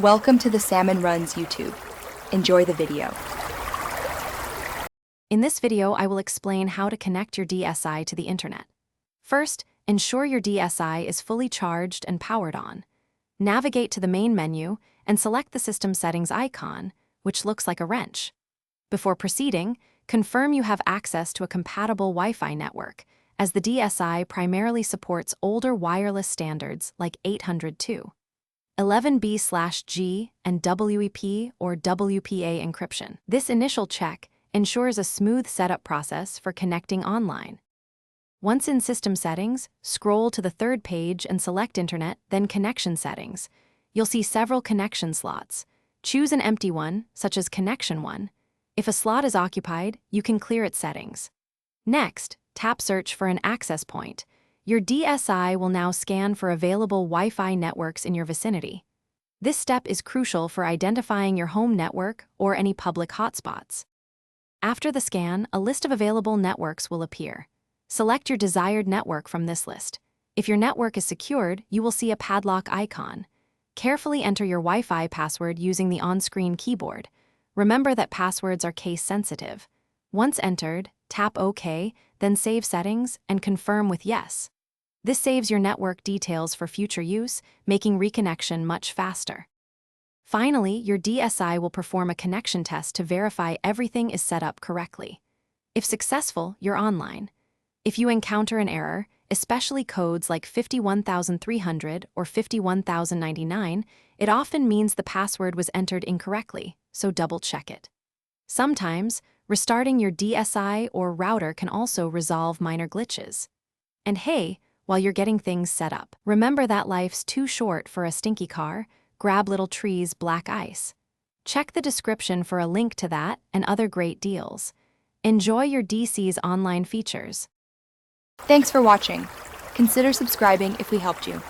Welcome to the Salmon Runs YouTube. Enjoy the video. In this video, I will explain how to connect your DSi to the internet. First, ensure your DSi is fully charged and powered on. Navigate to the main menu and select the system settings icon, which looks like a wrench. Before proceeding, confirm you have access to a compatible Wi-Fi network, as the DSi primarily supports older wireless standards like 802. 11B/G and WEP or WPA encryption. This initial check ensures a smooth setup process for connecting online. Once in System Settings, scroll to the third page and select Internet, then Connection Settings. You'll see several connection slots. Choose an empty one, such as Connection 1. If a slot is occupied, you can clear its settings. Next, tap Search for an access point. Your DSi will now scan for available Wi-Fi networks in your vicinity. This step is crucial for identifying your home network or any public hotspots. After the scan, a list of available networks will appear. Select your desired network from this list. If your network is secured, you will see a padlock icon. Carefully enter your Wi-Fi password using the on-screen keyboard. Remember that passwords are case-sensitive. Once entered, tap OK, then save settings and confirm with Yes. This saves your network details for future use, making reconnection much faster. Finally, your DSi will perform a connection test to verify everything is set up correctly. If successful, you're online. If you encounter an error, especially codes like 51300 or 51099, it often means the password was entered incorrectly, so double-check it. Sometimes, restarting your DSi or router can also resolve minor glitches. And hey, while you're getting things set up, remember that life's too short for a stinky car. Grab Little Tree's black ice. Check the description for a link to that and other great deals. Enjoy your DSi's online features. Thanks for watching. Consider subscribing if we helped you.